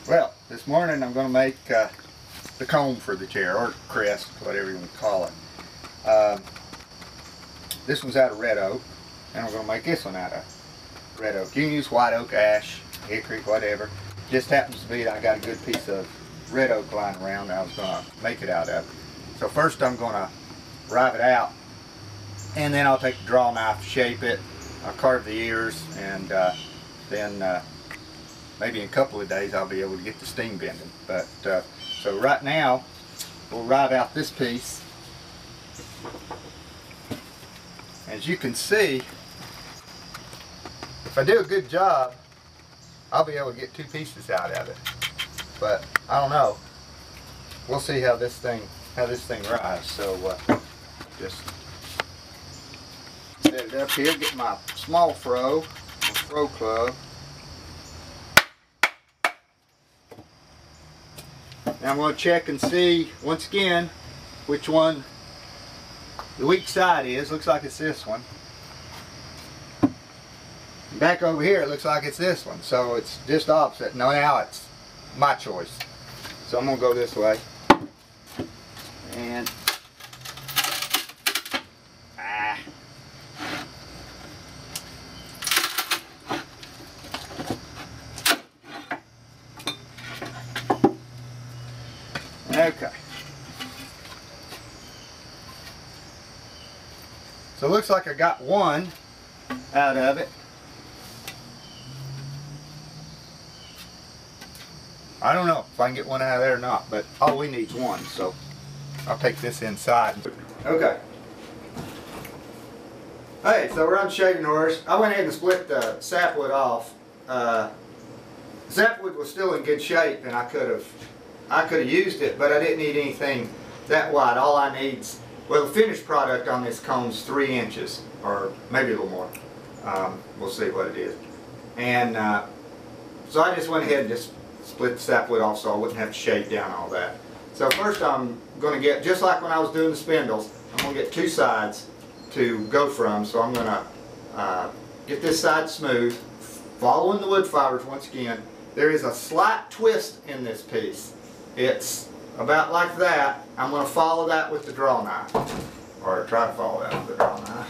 Well, this morning I'm going to make the comb for the chair, or crest, whatever you want to call it. This one's out of red oak, and I'm going to make this one out of red oak. You can use white oak, ash, hickory, whatever. Just happens to be that I got a good piece of red oak lying around that I was going to make it out of. So first I'm going to rive it out, and then I'll take the draw knife, shape it, I'll carve the ears, and then maybe in a couple of days I'll be able to get the steam bending. But so right now we'll rive out this piece. As you can see, if I do a good job, I'll be able to get two pieces out of it. But I don't know. We'll see how this thing rives. So just set it up here, get my small froe club. Now I'm going to check and see once again which one the weak side is. Looks like it's this one. Back over here it looks like it's this one. So it's just opposite. Now it's my choice. So I'm going to go this way. And okay. So it looks like I got one out of it. I don't know if I can get one out of there or not, but all we need is one, so I'll take this inside. Okay. Hey, so we're on shaving horse. I went ahead and split the sapwood off. The sapwood was still in good shape, and I could have used it, but I didn't need anything that wide. All I need's, well, the finished product on this comb's 3 inches, or maybe a little more. We'll see what it is. And so I just went ahead and just split the sapwood off so I wouldn't have to shave down all that. So first I'm going to get, just like when I was doing the spindles, I'm going to get 2 sides to go from. So I'm going to get this side smooth, following the wood fibers once again. There is a slight twist in this piece. It's about like that. I'm going to follow that with the draw knife, or try to follow that with the draw knife.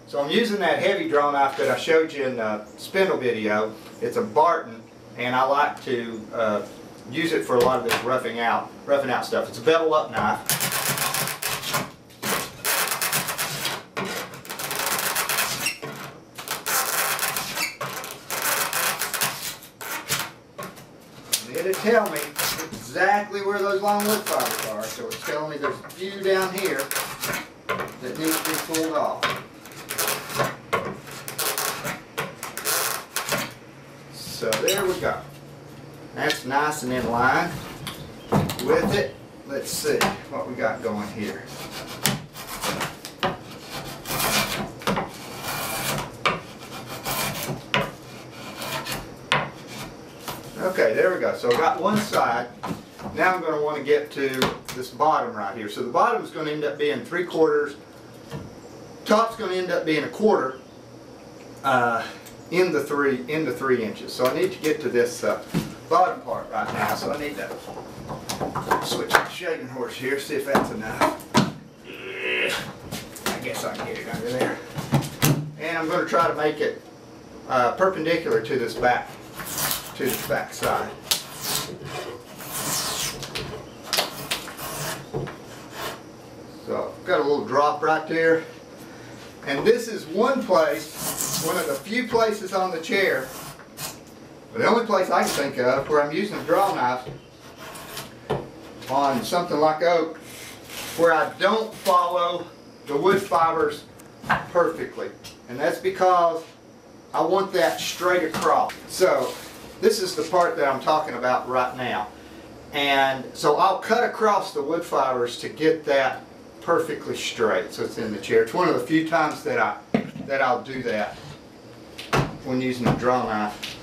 So I'm using that heavy draw knife that I showed you in the spindle video. It's a Barton, and I like to use it for a lot of this roughing out stuff. It's a bevel up knife. It'll tell me exactly where those long wood fibers are. So it's telling me there's a few down here that need to be pulled off. So there we go. That's nice and in line with it. Let's see what we got going here. Okay, there we go. So I got one side. Now I'm going to want to get to this bottom right here. So the bottom is going to end up being 3/4. Top's going to end up being 1/4 into 3 inches. So I need to get to this bottom part right now. So I need to switch the shaving horse here, see if that's enough. Yeah, I guess I can get it under there. And I'm going to try to make it perpendicular to this back side. So I've got a little drop right there. And this is one place, one of the few places on the chair, the only place I can think of where I'm using a draw knife on something like oak, where I don't follow the wood fibers perfectly. And that's because I want that straight across. So this is the part that I'm talking about right now. And so I'll cut across the wood fibers to get that perfectly straight so it's in the chair. It's one of the few times that I'll do that when using a draw knife.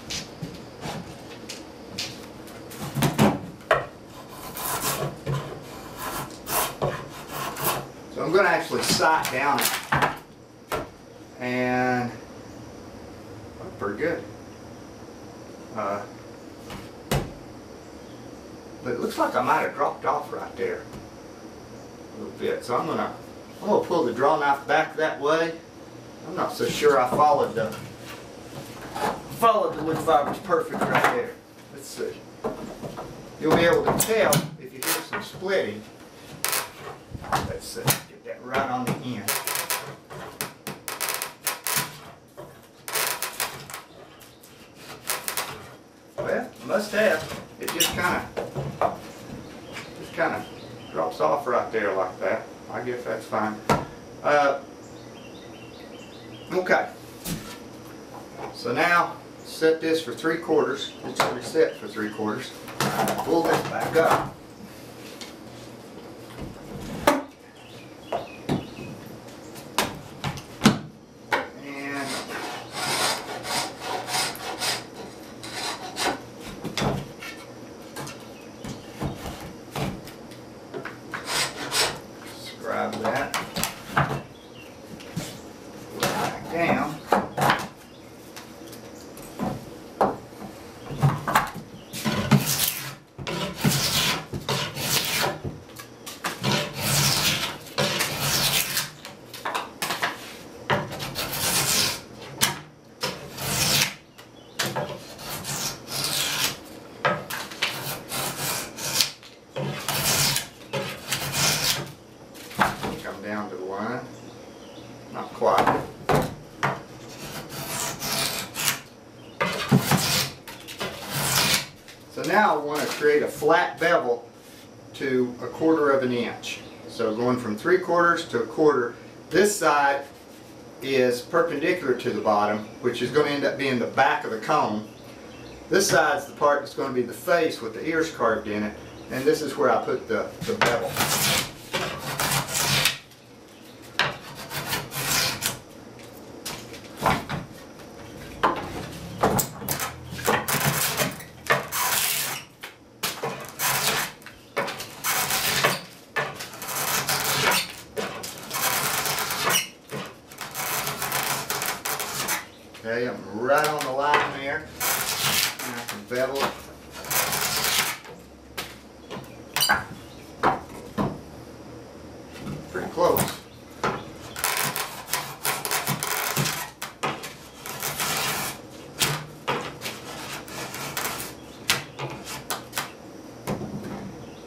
So I'm going to actually sight down it, and pretty good. but it looks like I might have dropped off right there a little bit. So I'm gonna pull the draw knife back that way. I'm not so sure I followed the wood fibers perfect right there. Let's see. You'll be able to tell if you hear some splitting. Let's see. Get that right on the end. Well, must have. It just kind of drops off right there like that. I guess that's fine. Okay. So now set this for 3/4. It's already set for 3/4. Pull this back up. Grab that, put it back down. Down to the line, not quite. So now I want to create a flat bevel to 1/4 of an inch. So going from 3/4 to 1/4, this side is perpendicular to the bottom, which is going to end up being the back of the cone. This side's the part that's going to be the face with the ears carved in it, and this is where I put the bevel. Okay, I'm right on the line there, and I can bevel it. Pretty close.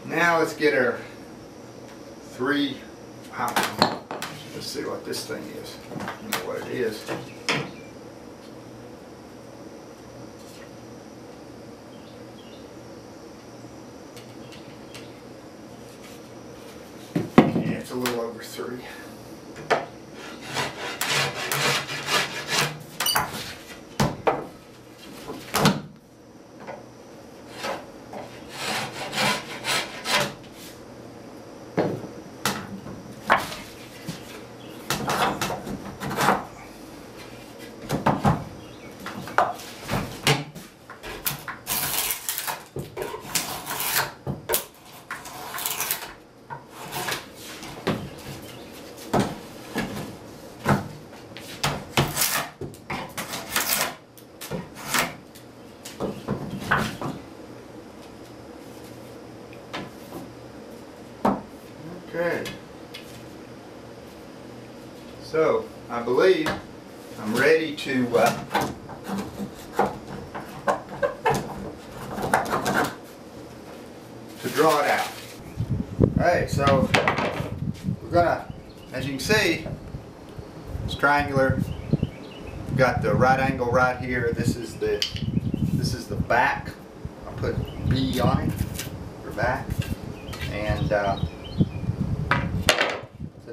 Now let's get our let's see what this thing is. I don't know what it is. It's a little over 3. Okay, so I believe I'm ready to draw it out. Alright, so we're gonna, as you can see, it's triangular. We've got the right angle right here. This is the back. I'll put B on it for back, and so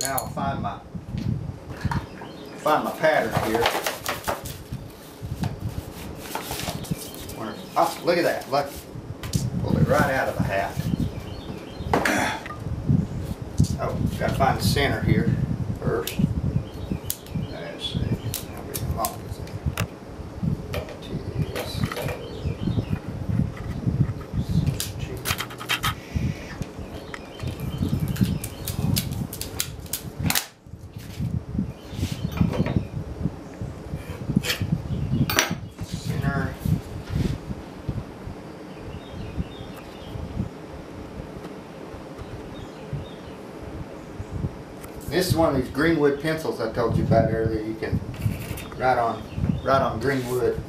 now I'll find my pattern here. Oh, look at that! Look, pulled it right out of the hat. Oh, got to find the center here first. Let's see. How long is it? This is one of these greenwood pencils I told you about earlier. You can write on greenwood.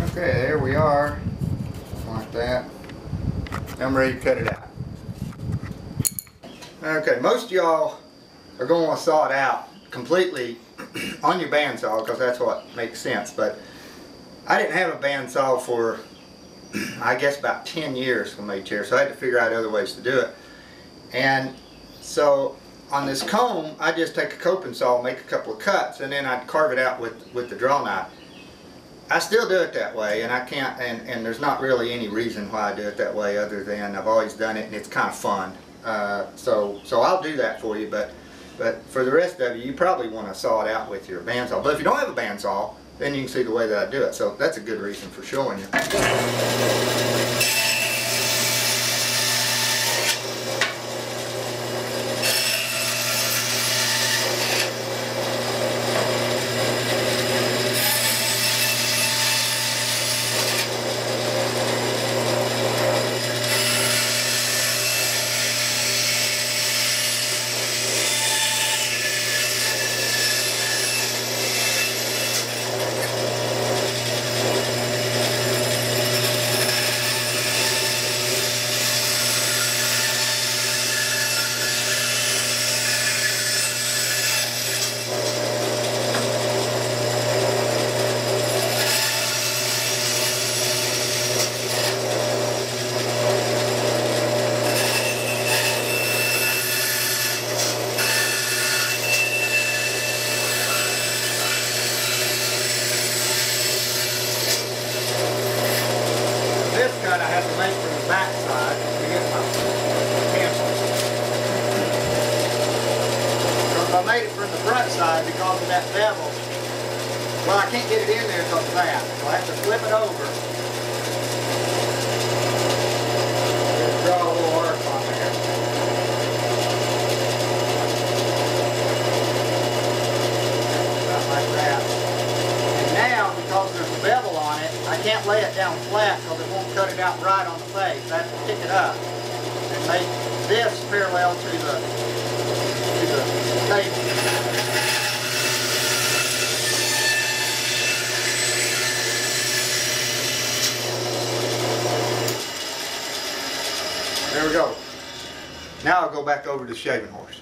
Okay, there we are, like that. I'm ready to cut it out. Okay, most of y'all are going to want to saw it out completely on your bandsaw because that's what makes sense, but I didn't have a bandsaw for I guess about 10 years when I made chairs, so I had to figure out other ways to do it. And so on this comb, I just take a coping saw, make a couple of cuts, and then I'd carve it out with the draw knife. I still do it that way, and I can't, and there's not really any reason why I do it that way other than I've always done it and it's kind of fun. So I'll do that for you, but for the rest of you probably want to saw it out with your bandsaw. But if you don't have a bandsaw, then you can see the way that I do it. So that's a good reason for showing you. I have to make from the back side to get my pencil. So if I made it from the front side because of that bevel, well, I can't get it in there because of that. So I have to flip it over. Just draw a little arc on there. Something like that. And now, because there's a bevel on it, I can't lay it down flat because it won't cut it out right on the face. I have to pick it up and make this parallel to the table. There we go. Now I'll go back over to the shaving horse.